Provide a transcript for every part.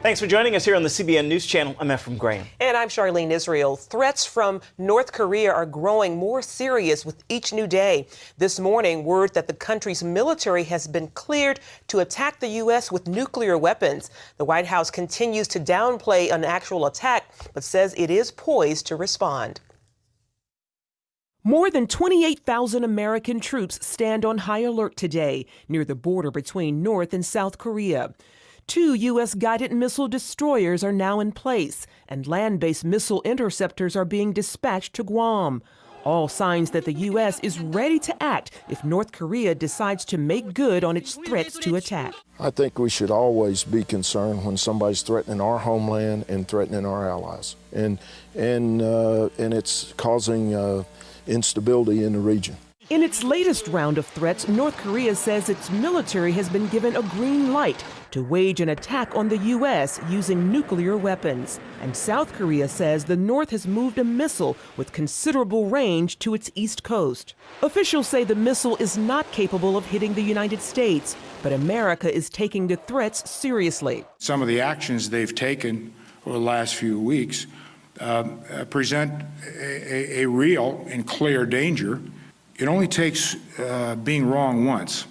Thanks for joining us here on the CBN News Channel. I'm Ephraim Graham. And I'm Charlene Israel. Threats from North Korea are growing more serious with each new day. This morning, word that the country's military has been cleared to attack the U.S. with nuclear weapons. The White House continues to downplay an actual attack, but says it is poised to respond. More than 28,000 American troops stand on high alert today near the border between North and South Korea. 2 U.S. guided missile destroyers are now in place, and land-based missile interceptors are being dispatched to Guam. All signs that the U.S. is ready to act if North Korea decides to make good on its threats to attack. I think we should always be concerned when somebody's threatening our homeland and threatening our allies, and it's causing instability in the region. In its latest round of threats, North Korea says its military has been given a green light to wage an attack on the U.S. using nuclear weapons. And South Korea says the North has moved a missile with considerable range to its east coast. Officials say the missile is not capable of hitting the United States, but America is taking the threats seriously. Some of the actions they've taken over the last few weeks present a real and clear danger. It only takes being wrong once.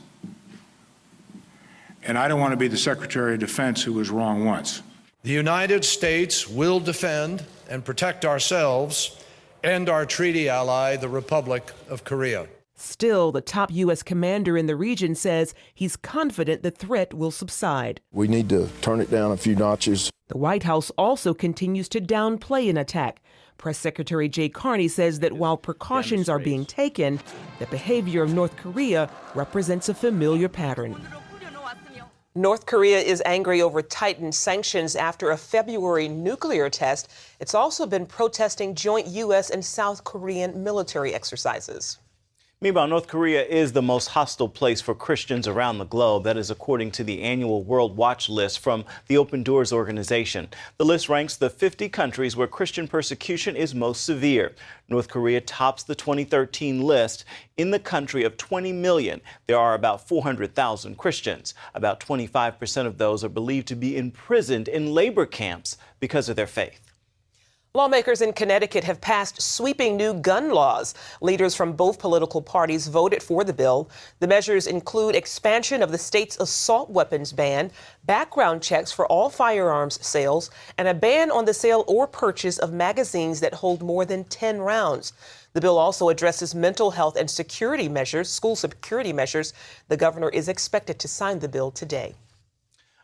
And I don't want to be the Secretary of Defense who was wrong once. The United States will defend and protect ourselves and our treaty ally, the Republic of Korea. Still, the top U.S. commander in the region says he's confident the threat will subside. We need to turn it down a few notches. The White House also continues to downplay an attack. Press Secretary Jay Carney says that while precautions are being taken, the behavior of North Korea represents a familiar pattern. North Korea is angry over tightened sanctions after a February nuclear test. It's also been protesting joint U.S. and South Korean military exercises. Meanwhile, North Korea is the most hostile place for Christians around the globe. That is according to the annual World Watch list from the Open Doors organization. The list ranks the 50 countries where Christian persecution is most severe. North Korea tops the 2013 list. In the country of 20 million, there are about 400,000 Christians. About 25% of those are believed to be imprisoned in labor camps because of their faith. Lawmakers in Connecticut have passed sweeping new gun laws. Leaders from both political parties voted for the bill. The measures include expansion of the state's assault weapons ban, background checks for all firearms sales, and a ban on the sale or purchase of magazines that hold more than 10 rounds. The bill also addresses mental health and security measures, school security measures. The governor is expected to sign the bill today.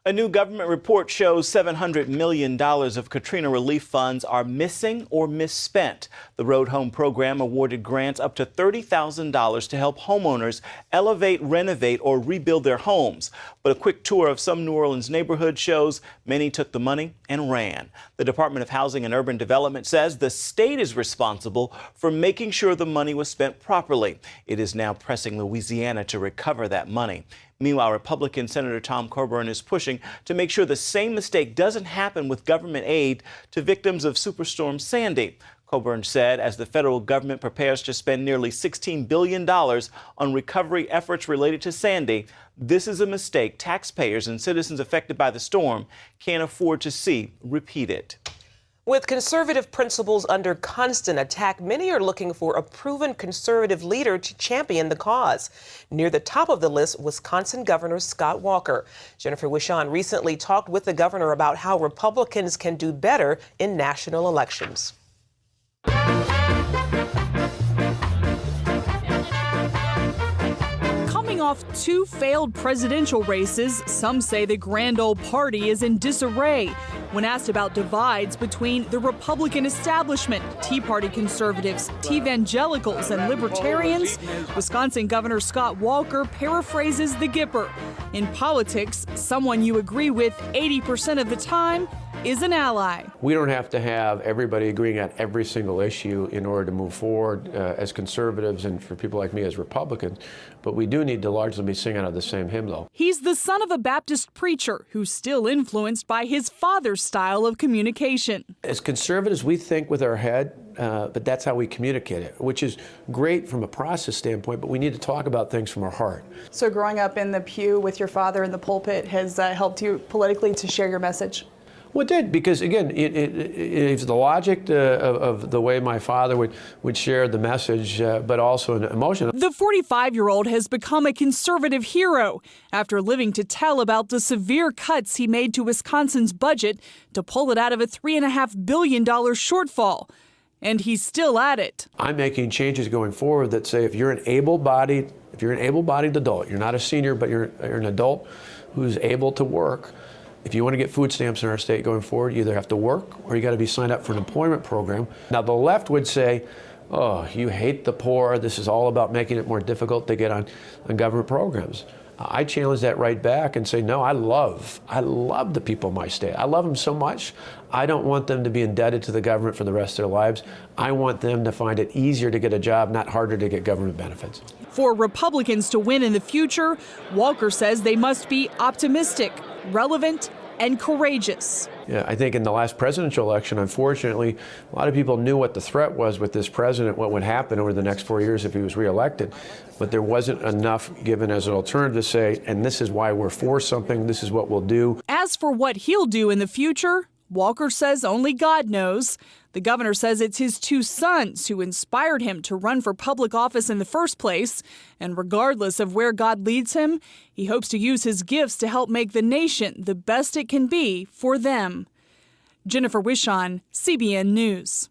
A new government report shows $700 million of Katrina relief funds are missing or misspent. The Road Home program awarded grants up to $30,000 to help homeowners elevate, renovate, or rebuild their homes. But a quick tour of some New Orleans neighborhoods shows many took the money and ran. The Department of Housing and Urban Development says the state is responsible for making sure the money was spent properly. It is now pressing Louisiana to recover that money. Meanwhile, Republican Senator Tom Coburn is pushing to make sure the same mistake doesn't happen with government aid to victims of Superstorm Sandy. Coburn said as the federal government prepares to spend nearly $16 billion on recovery efforts related to Sandy, this is a mistake taxpayers and citizens affected by the storm can't afford to see repeated. With conservative principles under constant attack, many are looking for a proven conservative leader to champion the cause. Near the top of the list, Wisconsin Governor Scott Walker. Jennifer Wishon recently talked with the governor about how Republicans can do better in national elections. Coming off 2 failed presidential races, some say the grand old party is in disarray. When asked about divides between the Republican establishment, Tea Party conservatives, T-evangelicals, and libertarians, Wisconsin Governor Scott Walker paraphrases the Gipper. In politics, someone you agree with 80% of the time is an ally. We don't have to have everybody agreeing on every single issue in order to move forward as conservatives and for people like me as Republicans, but we do need to largely be singing out of the same hymn, though. He's the son of a Baptist preacher who's still influenced by his father's style of communication. As conservatives, we think with our head, but that's how we communicate it, which is great from a process standpoint, but we need to talk about things from our heart. So growing up in the pew with your father in the pulpit has helped you politically to share your message? Well, it did, because again, it's the logic of the way my father would share the message, but also an emotion. The 45-year-old has become a conservative hero after living to tell about the severe cuts he made to Wisconsin's budget to pull it out of a $3.5 billion shortfall. And he's still at it. I'm making changes going forward that say if you're an able-bodied adult, you're not a senior, but you're an adult who's able to work. If you want to get food stamps in our state going forward, you either have to work or you got to be signed up for an employment program. Now, the left would say, oh, you hate the poor. This is all about making it more difficult to get on government programs. I challenge that right back and say, no, I love the people of my state. I love them so much. I don't want them to be indebted to the government for the rest of their lives. I want them to find it easier to get a job, not harder to get government benefits. For Republicans to win in the future, Walker says they must be optimistic, relevant, and courageous. Yeah, I think in the last presidential election, unfortunately, a lot of people knew what the threat was with this president, what would happen over the next 4 years if he was reelected. But there wasn't enough given as an alternative to say, and this is why we're for something, this is what we'll do. As for what he'll do in the future, Walker says only God knows. The governor says it's his two sons who inspired him to run for public office in the first place. And regardless of where God leads him, he hopes to use his gifts to help make the nation the best it can be for them. Jennifer Wishon, CBN News.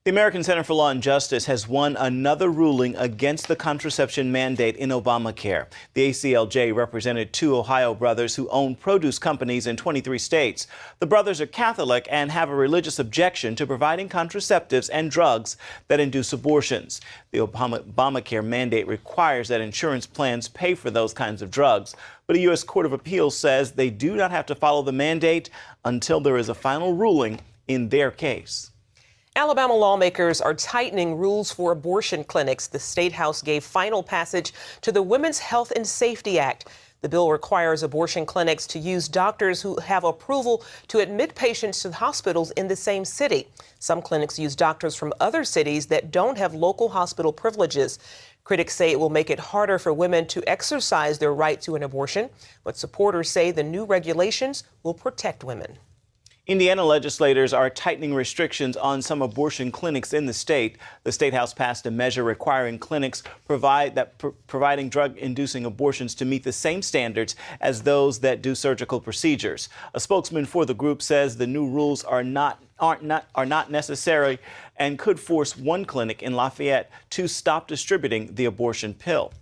The American Center for Law and Justice has won another ruling against the contraception mandate in Obamacare. The ACLJ represented two Ohio brothers who own produce companies in 23 states. The brothers are Catholic and have a religious objection to providing contraceptives and drugs that induce abortions. The Obamacare mandate requires that insurance plans pay for those kinds of drugs. But a U.S. Court of Appeals says they do not have to follow the mandate until there is a final ruling in their case. Alabama lawmakers are tightening rules for abortion clinics. The State House gave final passage to the Women's Health and Safety Act. The bill requires abortion clinics to use doctors who have approval to admit patients to hospitals in the same city. Some clinics use doctors from other cities that don't have local hospital privileges. Critics say it will make it harder for women to exercise their right to an abortion, but supporters say the new regulations will protect women. Indiana legislators are tightening restrictions on some abortion clinics in the state. The State House passed a measure requiring clinics providing drug-inducing abortions to meet the same standards as those that do surgical procedures. A spokesman for the group says the new rules are not necessary and could force one clinic in Lafayette to stop distributing the abortion pill.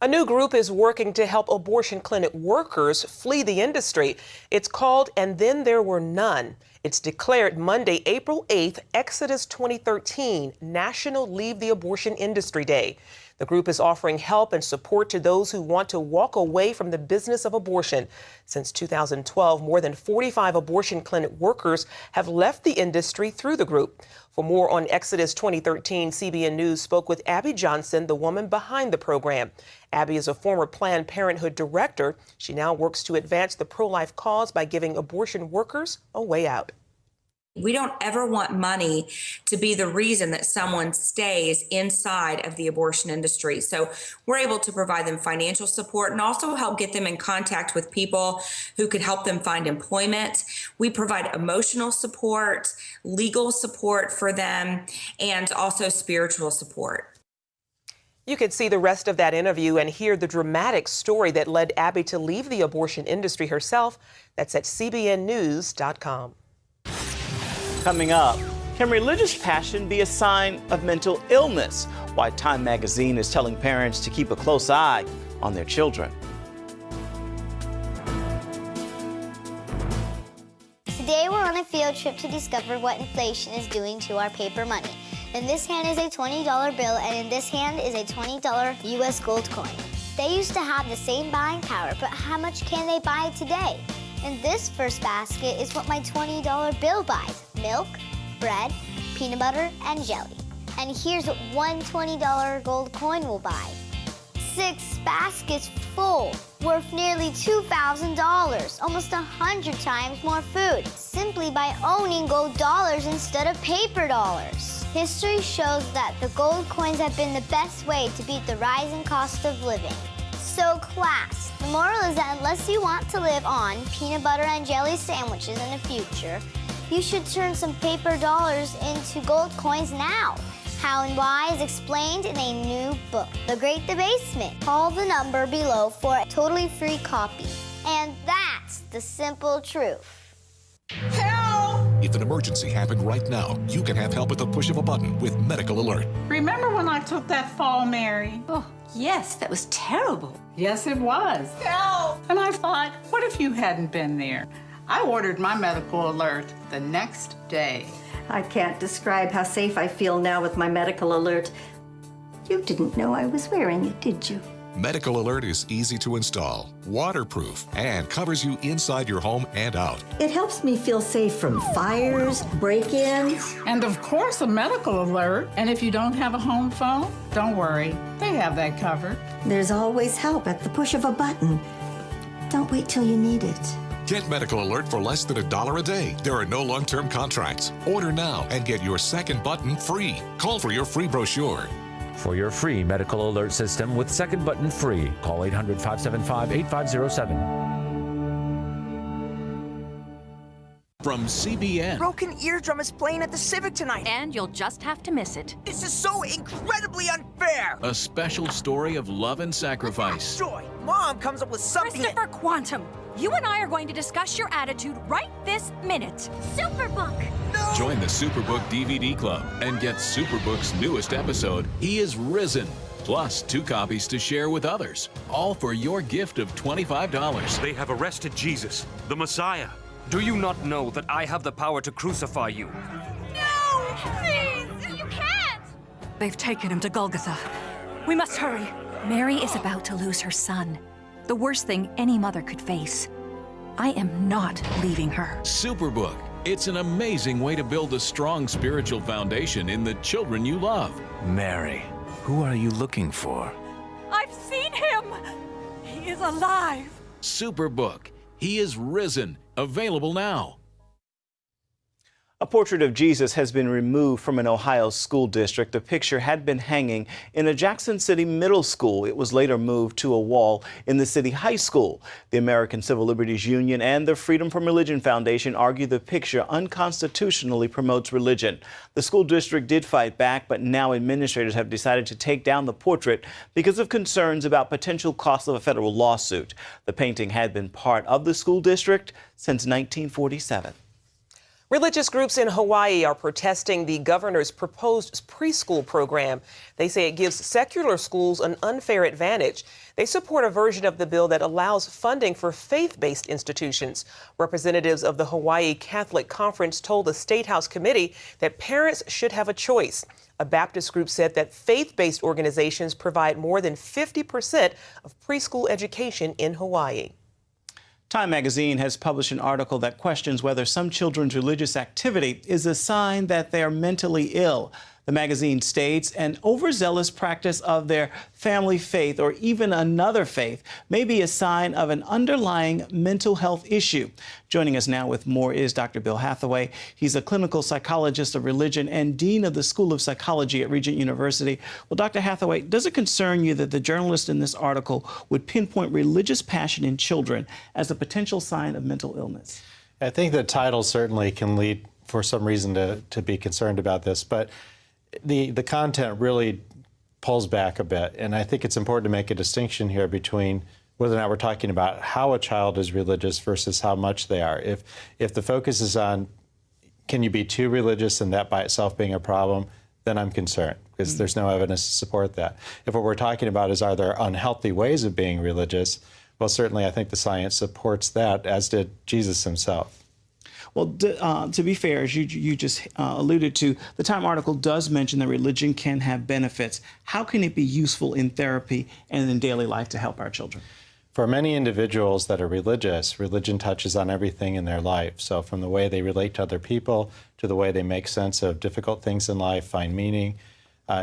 A new group is working to help abortion clinic workers flee the industry. It's called And Then There Were None. It's declared Monday, April 8th, Exodus 2013, National Leave the Abortion Industry Day. The group is offering help and support to those who want to walk away from the business of abortion. Since 2012, more than 45 abortion clinic workers have left the industry through the group. For more on Exodus 2013, CBN News spoke with Abby Johnson, the woman behind the program. Abby is a former Planned Parenthood director. She now works to advance the pro-life cause by giving abortion workers a way out. We don't ever want money to be the reason that someone stays inside of the abortion industry. So we're able to provide them financial support and also help get them in contact with people who could help them find employment. We provide emotional support, legal support for them, and also spiritual support. You can see the rest of that interview and hear the dramatic story that led Abby to leave the abortion industry herself. That's at cbnnews.com. Coming up, can religious passion be a sign of mental illness? Why Time magazine is telling parents to keep a close eye on their children. Today we're on a field trip to discover what inflation is doing to our paper money. In this hand is a $20 bill, and in this hand is a $20 U.S. gold coin. They used to have the same buying power, but how much can they buy today? In this first basket is what my $20 bill buys: milk, bread, peanut butter, and jelly. And here's what one $20 gold coin will buy: 6 baskets full, worth nearly $2,000, almost 100 times more food, simply by owning gold dollars instead of paper dollars. History shows that the gold coins have been the best way to beat the rising cost of living. so class. The moral is that unless you want to live on peanut butter and jelly sandwiches in the future, you should turn some paper dollars into gold coins now. How and why is explained in a new book, The Great Debasement. Call the number below for a totally free copy. And that's the simple truth. If an emergency happened right now, you can have help at the push of a button with Medical Alert. Remember when I took that fall, Mary? Oh, yes, that was terrible. Yes, it was. Help! And I thought, what if you hadn't been there? I ordered my Medical Alert the next day. I can't describe how safe I feel now with my Medical Alert. You didn't know I was wearing it, did you? Medical Alert is easy to install, waterproof, and covers you inside your home and out. It helps me feel safe from fires, break-ins. And of course, a Medical Alert. And if you don't have a home phone, don't worry. They have that covered. There's always help at the push of a button. Don't wait till you need it. Get Medical Alert for less than $1 a day. There are no long-term contracts. Order now and get your second button free. Call for your free brochure. For your free Medical Alert system with second button free, call 800-575-8507. From CBN. Broken Eardrum is playing at the Civic tonight. And you'll just have to miss it. This is so incredibly unfair. A special story of love and sacrifice. Joy, Mom comes up with something. Christopher Quantum, you and I are going to discuss your attitude right this minute. Superbook. No. Join the Superbook DVD Club and get Superbook's newest episode, He is Risen. Plus 2 copies to share with others. All for your gift of $25. They have arrested Jesus, the Messiah. Do you not know that I have the power to crucify you? No! Please! You can't! They've taken him to Golgotha. We must hurry. Mary is about to lose her son. The worst thing any mother could face. I am not leaving her. Superbook. It's an amazing way to build a strong spiritual foundation in the children you love. Mary, who are you looking for? I've seen him! He is alive! Superbook. He is Risen. Available now. A portrait of Jesus has been removed from an Ohio school district. The picture had been hanging in a Jackson City middle school. It was later moved to a wall in the city high school. The American Civil Liberties Union and the Freedom from Religion Foundation argue the picture unconstitutionally promotes religion. The school district did fight back, but now administrators have decided to take down the portrait because of concerns about potential costs of a federal lawsuit. The painting had been part of the school district since 1947. Religious groups in Hawaii are protesting the governor's proposed preschool program. They say it gives secular schools an unfair advantage. They support a version of the bill that allows funding for faith-based institutions. Representatives of the Hawaii Catholic Conference told the State House committee that parents should have a choice. A Baptist group said that faith-based organizations provide more than 50% of preschool education in Hawaii. Time magazine has published an article that questions whether some children's religious activity is a sign that they are mentally ill. The magazine states an overzealous practice of their family faith or even another faith may be a sign of an underlying mental health issue. Joining us now with more is Dr. Bill Hathaway. He's a clinical psychologist of religion and dean of the School of Psychology at Regent University. Well, Dr. Hathaway, does it concern you that the journalist in this article would pinpoint religious passion in children as a potential sign of mental illness? I think the title certainly can lead for some reason to be concerned about this, but the content really pulls back a bit. And I think it's important to make a distinction here between whether or not we're talking about how a child is religious versus how much they are. If the focus is on can you be too religious and that by itself being a problem, then I'm concerned because there's no evidence to support that. If what we're talking about is are there unhealthy ways of being religious, well, certainly I think the science supports that, as did Jesus himself. Well, to be fair, as you just alluded to, the Time article does mention that religion can have benefits. How can it be useful in therapy and in daily life to help our children? For many individuals that are religious, religion touches on everything in their life. So from the way they relate to other people to the way they make sense of difficult things in life, find meaning.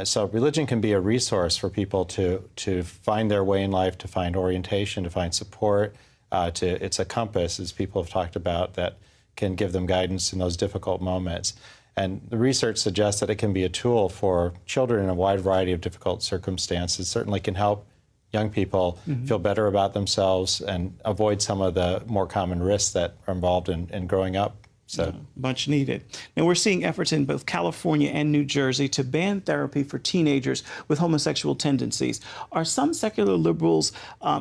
So religion can be a resource for people to find their way in life, to find orientation, to find support. It's a compass, as people have talked about, that can give them guidance in those difficult moments. And the research suggests that it can be a tool for children in a wide variety of difficult circumstances. Certainly can help young people feel better about themselves and avoid some of the more common risks that are involved in growing up. So much needed. Now, we're seeing efforts in both California and New Jersey to ban therapy for teenagers with homosexual tendencies. Are some secular liberals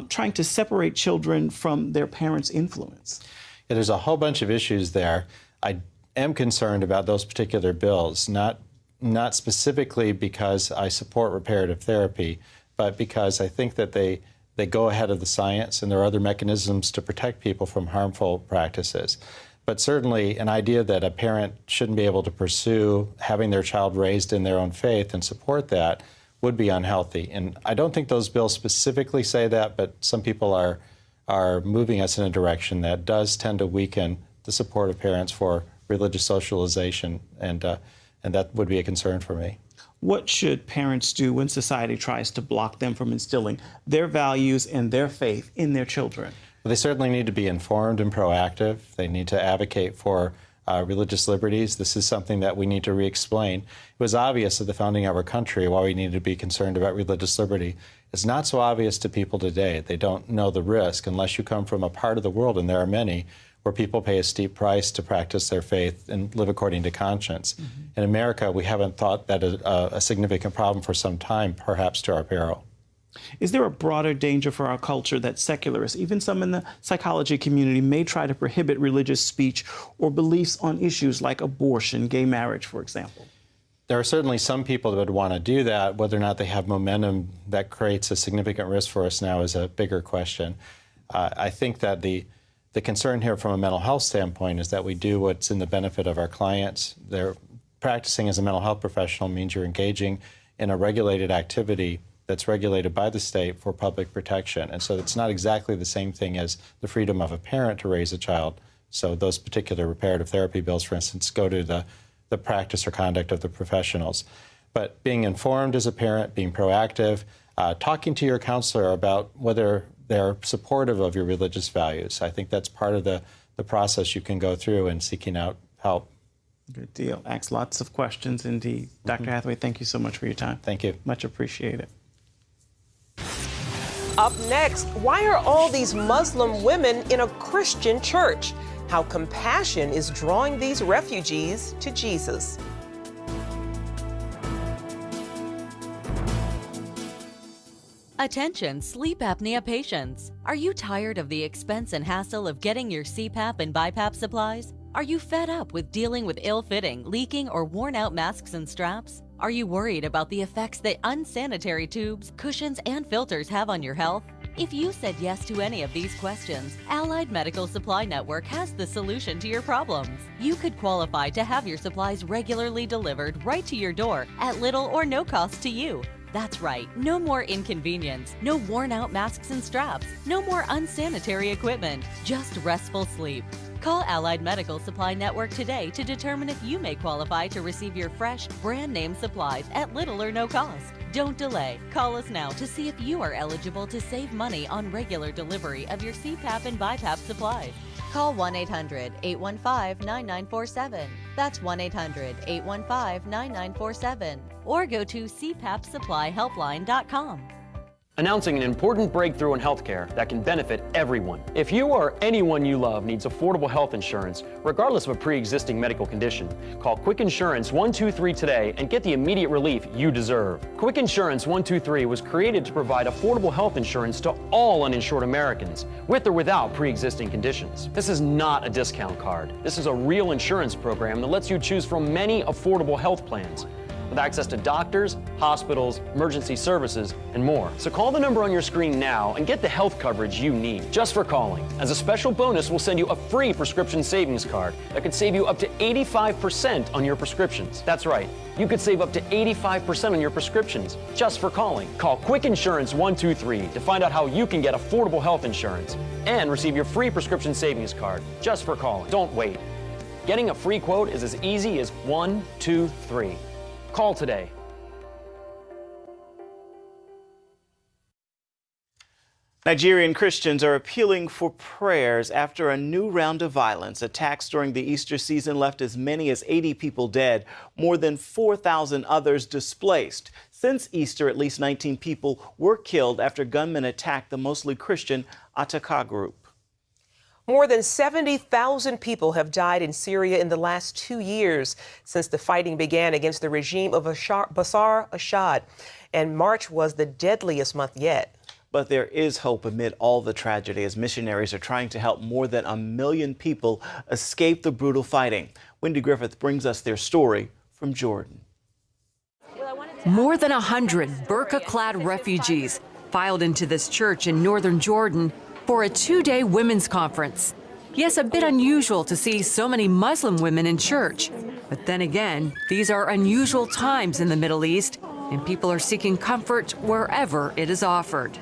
trying to separate children from their parents' influence? Yeah, there's a whole bunch of issues there. I am concerned about those particular bills, not specifically because I support reparative therapy, but because I think that they go ahead of the science and there are other mechanisms to protect people from harmful practices. But certainly an idea that a parent shouldn't be able to pursue having their child raised in their own faith and support that would be unhealthy. And I don't think those bills specifically say that, but some people are moving us in a direction that does tend to weaken the support of parents for religious socialization, and that would be a concern for me. What should parents do when society tries to block them from instilling their values and their faith in their children? Well, they certainly need to be informed and proactive. They need to advocate for religious liberties. This is something that we need to re-explain. It was obvious at the founding of our country why we needed to be concerned about religious liberty. It's not so obvious to people today. They don't know the risk unless you come from a part of the world, and there are many, where people pay a steep price to practice their faith and live according to conscience. In America, we haven't thought that a significant problem for some time, perhaps to our peril. Is there a broader danger for our culture that secularists, even some in the psychology community, may try to prohibit religious speech or beliefs on issues like abortion, gay marriage, for example? There are certainly some people that would want to do that. Whether or not they have momentum that creates a significant risk for us now is a bigger question. I think that the concern here from a mental health standpoint is that we do what's in the benefit of our clients. They're practicing as a mental health professional means you're engaging in a regulated activity that's regulated by the state for public protection. And so it's not exactly the same thing as the freedom of a parent to raise a child. So those particular reparative therapy bills, for instance, go to the practice or conduct of the professionals. But being informed as a parent, being proactive, talking to your counselor about whether they're supportive of your religious values. I think that's part of the process you can go through in seeking out help. Good deal. Asked lots of questions indeed. Dr. Hathaway, thank you so much for your time. Thank you. Much appreciated. Up next, why are all these Muslim women in a Christian church? How compassion is drawing these refugees to Jesus. Attention sleep apnea patients. Are you tired of the expense and hassle of getting your CPAP and BiPAP supplies? Are you fed up with dealing with ill-fitting, leaking, or worn-out masks and straps? Are you worried about the effects that unsanitary tubes, cushions, and filters have on your health? If you said yes to any of these questions, Allied Medical Supply Network has the solution to your problems. You could qualify to have your supplies regularly delivered right to your door at little or no cost to you. That's right, no more inconvenience, no worn-out masks and straps, no more unsanitary equipment, just restful sleep. Call Allied Medical Supply Network today to determine if you may qualify to receive your fresh, brand-name supplies at little or no cost. Don't delay. Call us now to see if you are eligible to save money on regular delivery of your CPAP and BiPAP supplies. Call 1-800-815-9947. That's 1-800-815-9947. Or go to cpapsupplyhelpline.com. Announcing an important breakthrough in healthcare that can benefit everyone. If you or anyone you love needs affordable health insurance, regardless of a pre-existing medical condition, call Quick Insurance 123 today and get the immediate relief you deserve. Quick Insurance 123 was created to provide affordable health insurance to all uninsured Americans, with or without pre-existing conditions. This is not a discount card. This is a real insurance program that lets you choose from many affordable health plans, with access to doctors, hospitals, emergency services, and more. So call the number on your screen now and get the health coverage you need just for calling. As a special bonus, we'll send you a free prescription savings card that could save you up to 85% on your prescriptions. That's right, you could save up to 85% on your prescriptions just for calling. Call Quick Insurance 123 to find out how you can get affordable health insurance and receive your free prescription savings card just for calling. Don't wait. Getting a free quote is as easy as 1, 2, 3. Call today. Nigerian Christians are appealing for prayers after a new round of violence. Attacks during the Easter season left as many as 80 people dead, more than 4,000 others displaced. Since Easter, at least 19 people were killed after gunmen attacked the mostly Christian Ataka group. More than 70,000 people have died in Syria in the last 2 years since the fighting began against the regime of Bashar Assad. And March was the deadliest month yet. But there is hope amid all the tragedy as missionaries are trying to help more than 1 million people escape the brutal fighting. Wendy Griffith brings us their story from Jordan. More than 100 burqa-clad refugees filed into this church in northern Jordan for a 2-day women's conference. Yes, a bit unusual to see so many Muslim women in church. But then again, these are unusual times in the Middle East, and people are seeking comfort wherever it is offered.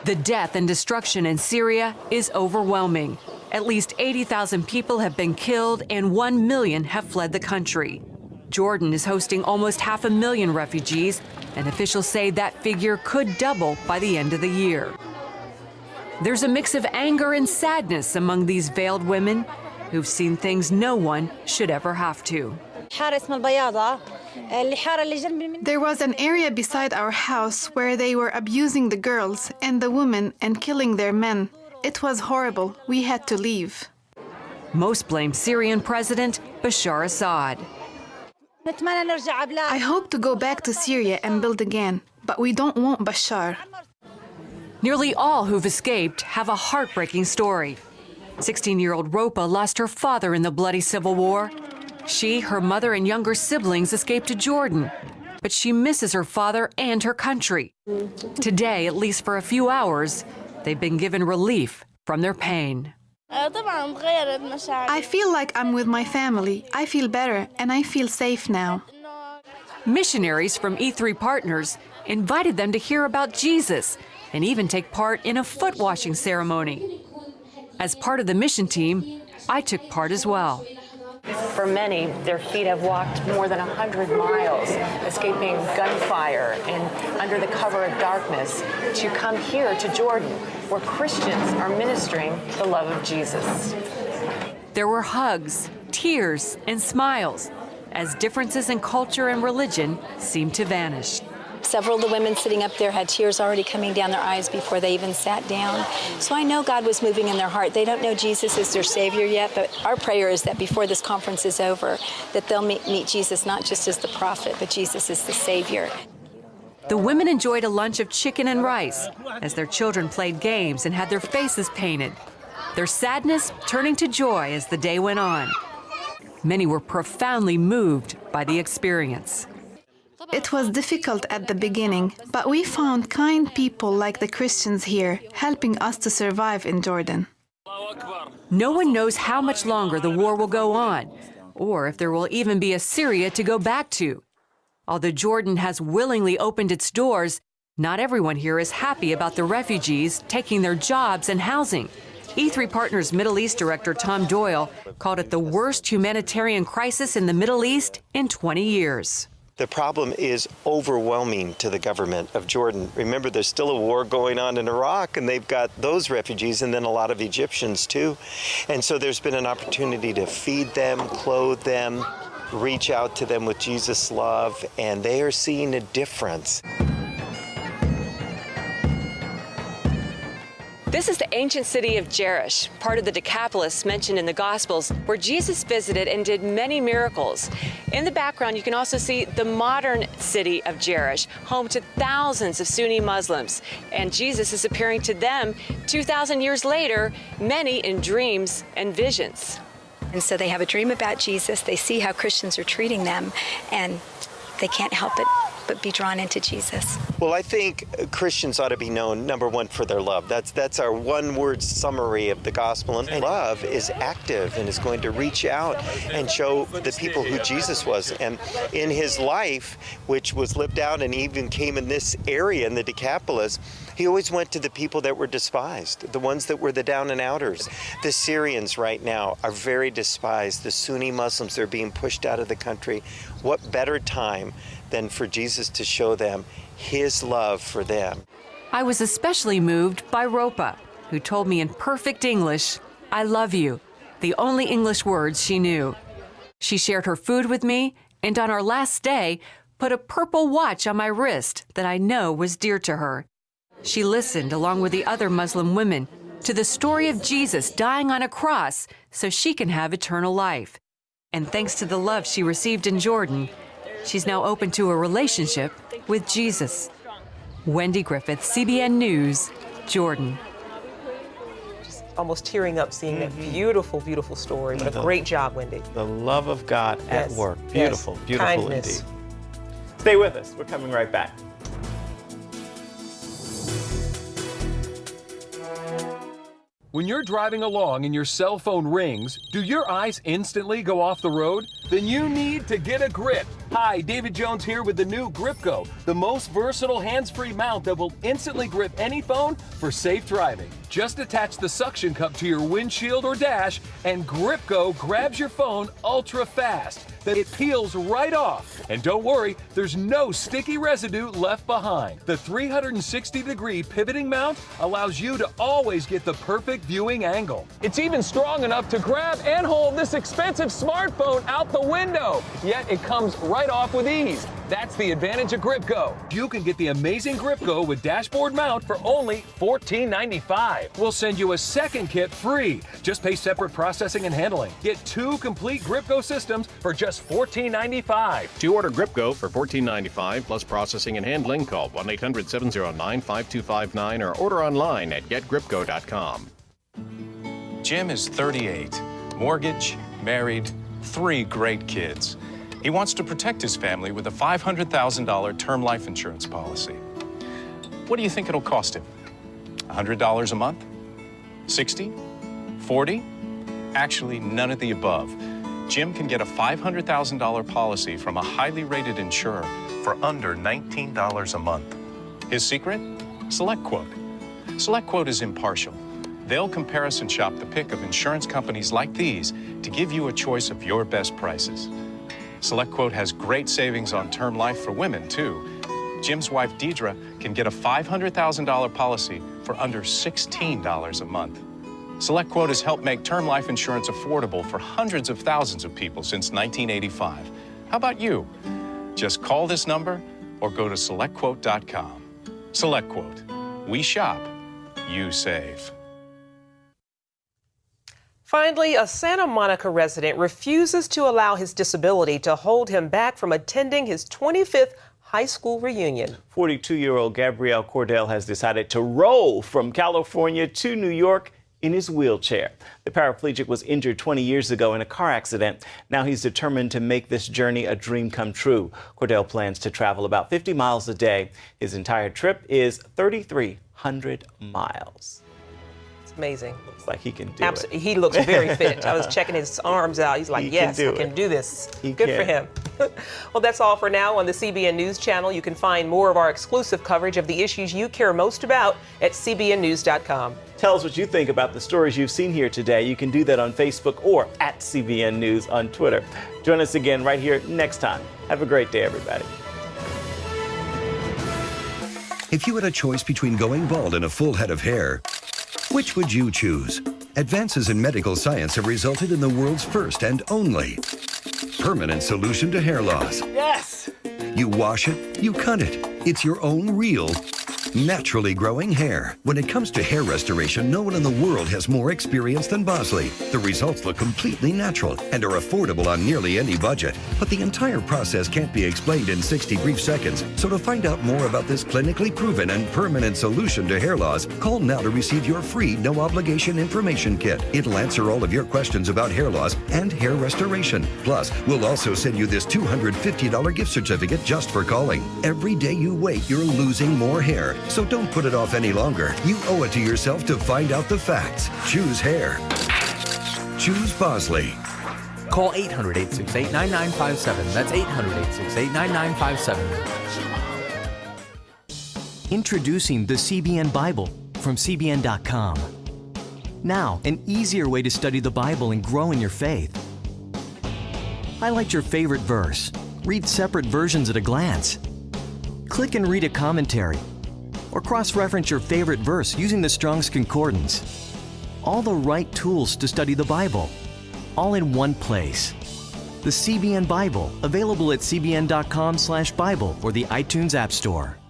The death and destruction in Syria is overwhelming. At least 80,000 people have been killed and 1 million have fled the country. Jordan is hosting almost 500,000 refugees, and officials say that figure could double by the end of the year. There's a mix of anger and sadness among these veiled women who've seen things no one should ever have to. There was an area beside our house where they were abusing the girls and the women and killing their men. It was horrible. We had to leave. Most blame Syrian President Bashar Assad. I hope to go back to Syria and build again, but we don't want Bashar. Nearly all who've escaped have a heartbreaking story. 16-year-old Ropa lost her father in the bloody civil war. She, her mother, and younger siblings escaped to Jordan, but she misses her father and her country. Today, at least for a few hours, they've been given relief from their pain. I feel like I'm with my family. I feel better, and I feel safe now. Missionaries from E3 Partners invited them to hear about Jesus and even take part in a foot washing ceremony. As part of the mission team, I took part as well. For many, their feet have walked more than 100 miles, escaping gunfire and under the cover of darkness, to come here to Jordan, where Christians are ministering the love of Jesus. There were hugs, tears, and smiles, as differences in culture and religion seemed to vanish. Several of the women sitting up there had tears already coming down their eyes before they even sat down. So I know God was moving in their heart. They don't know Jesus as their Savior yet, but our prayer is that before this conference is over, that they'll meet Jesus not just as the prophet, but Jesus as the Savior. The women enjoyed a lunch of chicken and rice as their children played games and had their faces painted, their sadness turning to joy as the day went on. Many were profoundly moved by the experience. It was difficult at the beginning, but we found kind people like the Christians here, helping us to survive in Jordan. No one knows how much longer the war will go on, or if there will even be a Syria to go back to. Although Jordan has willingly opened its doors, not everyone here is happy about the refugees taking their jobs and housing. E3 Partners Middle East Director Tom Doyle called it the worst humanitarian crisis in the Middle East in 20 years. The problem is overwhelming to the government of Jordan. Remember, there's still a war going on in Iraq, and they've got those refugees and then a lot of Egyptians too. And so there's been an opportunity to feed them, clothe them, reach out to them with Jesus' love, and they are seeing a difference. This is the ancient city of Jerish, part of the Decapolis mentioned in the Gospels, where Jesus visited and did many miracles. In the background, you can also see the modern city of Jerish, home to thousands of Sunni Muslims. And Jesus is appearing to them 2,000 years later, many in dreams and visions. And so they have a dream about Jesus, they see how Christians are treating them, and they can't help it but be drawn into Jesus. Well, I think Christians ought to be known, number one, for their love. That's our one-word summary of the gospel. And love is active and is going to reach out and show the people who Jesus was. And in his life, which was lived out and even came in this area in the Decapolis, he always went to the people that were despised, the ones that were the down and outers. The Syrians right now are very despised. The Sunni Muslims are being pushed out of the country. What better time than for Jesus to show them his love for them? I was especially moved by Ropa, who told me in perfect English, "I love you," the only English words she knew. She shared her food with me, and on our last day, put a purple watch on my wrist that I know was dear to her. She listened, along with the other Muslim women, to the story of Jesus dying on a cross so she can have eternal life. And thanks to the love she received in Jordan, she's now open to a relationship with Jesus. Wendy Griffith, CBN News, Jordan. Just almost tearing up seeing that beautiful, beautiful story. But a great job, Wendy. The love of God at work. Beautiful, beautiful Kindness. indeed. Stay with us. We're coming right back. When you're driving along and your cell phone rings, do your eyes instantly go off the road? Then you need to get a grip. Hi, David Jones here with the new GripGo, the most versatile hands-free mount that will instantly grip any phone for safe driving. Just attach the suction cup to your windshield or dash, and GripGo grabs your phone ultra fast. Then it peels right off. And don't worry, there's no sticky residue left behind. The 360-degree pivoting mount allows you to always get the perfect viewing angle. It's even strong enough to grab and hold this expensive smartphone out the window. Yet it comes right off with ease. That's the advantage of GripGo. You can get the amazing GripGo with dashboard mount for only $14.95. We'll send you a second kit free. Just pay separate processing and handling. Get 2 complete GripGo systems for just $14.95. To order GripGo for $14.95 plus processing and handling, call 1-800-709-5259 or order online at getgripgo.com. Jim is 38, mortgage, married, 3 great kids. He wants to protect his family with a $500,000 term life insurance policy. What do you think it'll cost him? $100 a month? 60? 40? Actually, none of the above. Jim can get a $500,000 policy from a highly rated insurer for under $19 a month. His secret? SelectQuote. SelectQuote is impartial. They'll comparison shop the pick of insurance companies like these to give you a choice of your best prices. SelectQuote has great savings on term life for women, too. Jim's wife, Deidre, can get a $500,000 policy for under $16 a month. SelectQuote has helped make term life insurance affordable for hundreds of thousands of people since 1985. How about you? Just call this number or go to SelectQuote.com. SelectQuote. We shop, you save. Finally, a Santa Monica resident refuses to allow his disability to hold him back from attending his 25th high school reunion. 42-year-old Gabrielle Cordell has decided to roll from California to New York in his wheelchair. The paraplegic was injured 20 years ago in a car accident. Now he's determined to make this journey a dream come true. Cordell plans to travel about 50 miles a day. His entire trip is 3,300 miles. Amazing. Looks like he can do it. He looks very fit. I was checking his arms out. He's like, yes, I can do this. Good for him. Well, that's all for now on the CBN News channel. You can find more of our exclusive coverage of the issues you care most about at cbnnews.com. Tell us what you think about the stories you've seen here today. You can do that on Facebook or at CBN News on Twitter. Join us again right here next time. Have a great day, everybody. If you had a choice between going bald and a full head of hair, which would you choose? Advances in medical science have resulted in the world's first and only permanent solution to hair loss. Yes! You wash it, you cut it. It's your own real, naturally growing hair. When it comes to hair restoration, no one in the world has more experience than Bosley. The results look completely natural and are affordable on nearly any budget. But the entire process can't be explained in 60 brief seconds. So to find out more about this clinically proven and permanent solution to hair loss, call now to receive your free no-obligation information kit. It'll answer all of your questions about hair loss and hair restoration. Plus, we'll also send you this $250 gift certificate just for calling. Every day you wait, you're losing more hair. So don't put it off any longer. You owe it to yourself to find out the facts. Choose hair. Choose Bosley. Call 800-868-9957. That's 800-868-9957. Introducing the CBN Bible from CBN.com. Now, an easier way to study the Bible and grow in your faith. Highlight your favorite verse. Read separate versions at a glance. Click and read a commentary. Or cross-reference your favorite verse using the Strong's Concordance. All the right tools to study the Bible, all in one place. The CBN Bible, available at cbn.com/Bible or the iTunes App Store.